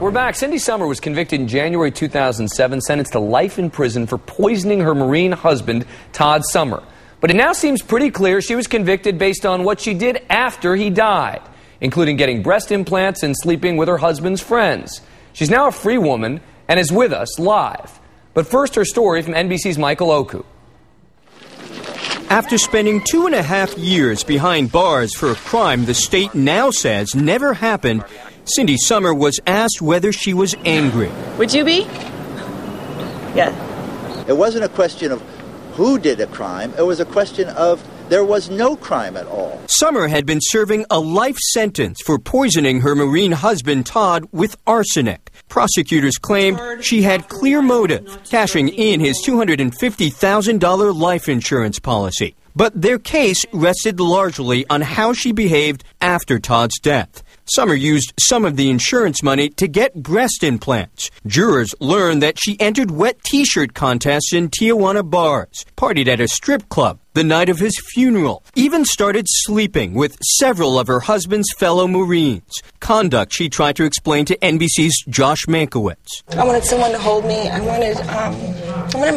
We're back. Cindy Summer was convicted in January 2007, sentenced to life in prison for poisoning her Marine husband, Todd Summer. But it now seems pretty clear she was convicted based on what she did after he died, including getting breast implants and sleeping with her husband's friends. She's now a free woman and is with us live. But first, her story from NBC's Michael Oku. After spending 2.5 years behind bars for a crime the state now says never happened, Cindy Summer was asked whether she was angry. Would you be? Yeah. It wasn't a question of who did a crime. It was a question of there was no crime at all. Summer had been serving a life sentence for poisoning her Marine husband, Todd, with arsenic. Prosecutors claimed she had clear motive, cashing in his $250,000 life insurance policy. But their case rested largely on how she behaved after Todd's death. Summer used some of the insurance money to get breast implants. Jurors learned that she entered wet T-shirt contests in Tijuana bars, partied at a strip club the night of his funeral, even started sleeping with several of her husband's fellow Marines, conduct she tried to explain to NBC's Josh Mankiewicz. I wanted someone to hold me. I wanted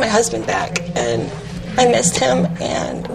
my husband back, and I missed him, and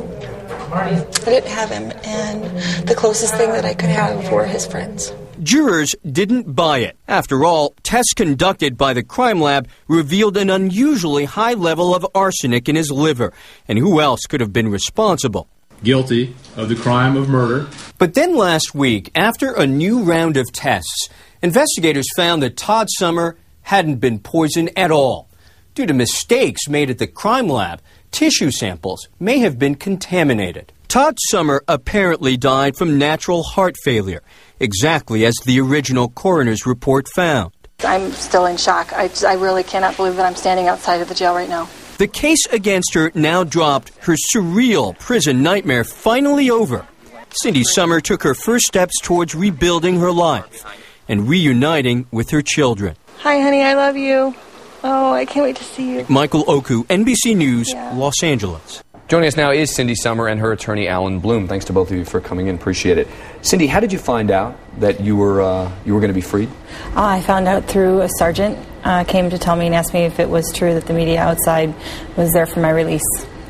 I didn't have him, and the closest thing that I could have were his friends. Jurors didn't buy it. After all, tests conducted by the crime lab revealed an unusually high level of arsenic in his liver. And who else could have been responsible? Guilty of the crime of murder. But then last week, after a new round of tests, investigators found that Todd Summer hadn't been poisoned at all. Due to mistakes made at the crime lab, tissue samples may have been contaminated. Todd Summer apparently died from natural heart failure, exactly as the original coroner's report found. I'm still in shock. I really cannot believe that I'm standing outside of the jail right now. The case against her now dropped, her surreal prison nightmare finally over. Cindy Summer took her first steps towards rebuilding her life and reuniting with her children. Hi, honey, I love you. Oh, I can't wait to see you. Michael Oku, NBC News, Los Angeles. Joining us now is Cindy Summer and her attorney, Alan Bloom. Thanks to both of you for coming in. Appreciate it. Cindy, how did you find out that you were going to be freed? I found out through a sergeant. Came to tell me and asked me if it was true that the media outside was there for my release.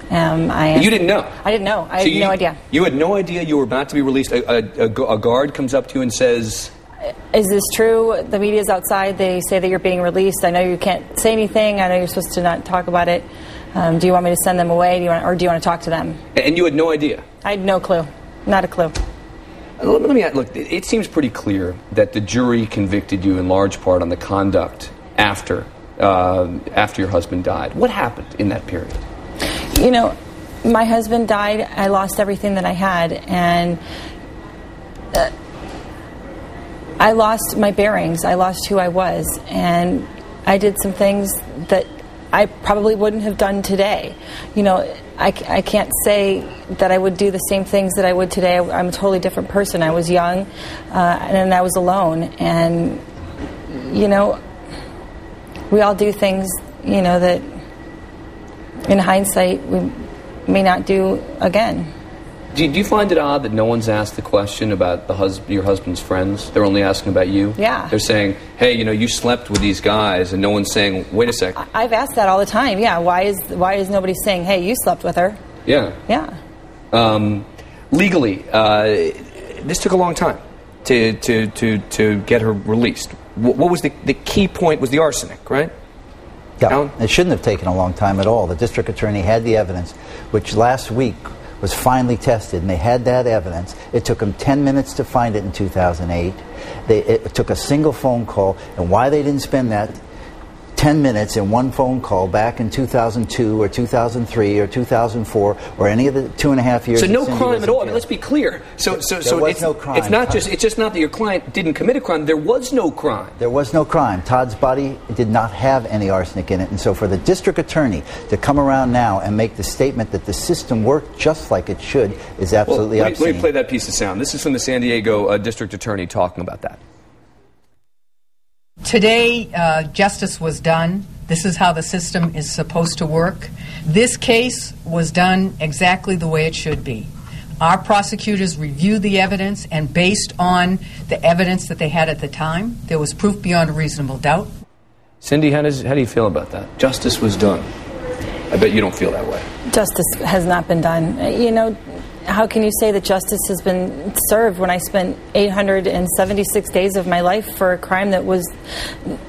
You didn't know? I didn't know. I had no idea. You had no idea you were about to be released? A guard comes up to you and says... Is this true? The media's outside. They say that you're being released. I know you can't say anything. I know you're supposed to not talk about it. Do you want me to send them away, or do you want to talk to them? And you had no idea? I had no clue. Not a clue. Let me ask, look, it seems pretty clear that the jury convicted you in large part on the conduct after your husband died. What happened in that period? You know, my husband died. I lost everything that I had, and I lost my bearings. I lost who I was, and I did some things that I probably wouldn't have done today. You know, I can't say that I would do the same things that I would today. I'm a totally different person. I was young, and I was alone. And, you know, we all do things, you know, that in hindsight we may not do again. Do you find it odd that no one's asked the question about your husband's friends? They're only asking about you? Yeah. They're saying, hey, you know, you slept with these guys, and no one's saying, wait a sec. I've asked that all the time, yeah. Why is nobody saying, hey, you slept with her? Yeah. Yeah. Legally, this took a long time to get her released. What was the key point was the arsenic, right? Yeah, Alan? It shouldn't have taken a long time at all. The district attorney had the evidence, which last week was finally tested, and they had that evidence. It took them 10 minutes to find it in 2008. It took a single phone call, and why they didn't spend that 10 minutes in one phone call back in 2002 or 2003 or 2004 or any of the 2.5 years. So no crime at all. I mean, let's be clear. So was no crime. It's just not that your client didn't commit a crime. There was no crime. There was no crime. Todd's body did not have any arsenic in it, and so for the district attorney to come around now and make the statement that the system worked just like it should is absolutely obscene. Let me play that piece of sound. This is from the San Diego district attorney talking about that. Today, justice was done. This is how the system is supposed to work. This case was done exactly the way it should be. Our prosecutors reviewed the evidence, and based on the evidence that they had at the time, there was proof beyond a reasonable doubt. Cindy, how do you feel about that? Justice was done. I bet you don't feel that way. Justice has not been done. You know, how can you say that justice has been served when I spent 876 days of my life for a crime that was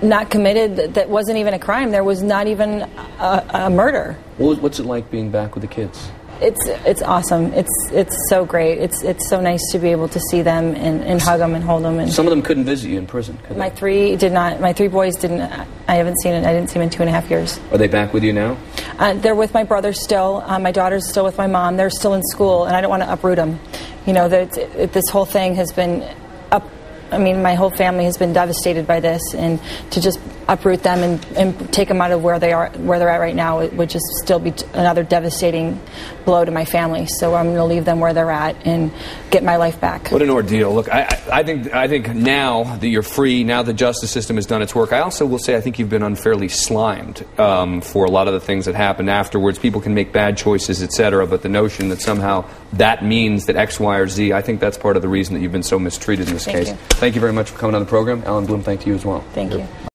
not committed, that wasn't even a crime? There was not even a murder. What's it like being back with the kids? It's awesome. It's so great. It's so nice to be able to see them and hug them and hold them. And some of them couldn't visit you in prison, could they? My three did not. My three boys didn't. I haven't seen it. I didn't see them in 2.5 years. Are they back with you now? They're with my brother still. My daughter's still with my mom. They're still in school, and I don't want to uproot them. You know, this whole thing has been I mean, my whole family has been devastated by this, and to just uproot them and take them out of where they're at right now, it would just still be another devastating blow to my family. So I'm going to leave them where they're at and get my life back. What an ordeal! Look, I think now that you're free, now the justice system has done its work. I also will say I think you've been unfairly slimed for a lot of the things that happened afterwards. People can make bad choices, etc., but the notion that somehow that means that X, Y, or Z, I think that's part of the reason that you've been so mistreated in this case. You. Thank you very much for coming on the program. Alan Bloom, thank you as well. Thank you.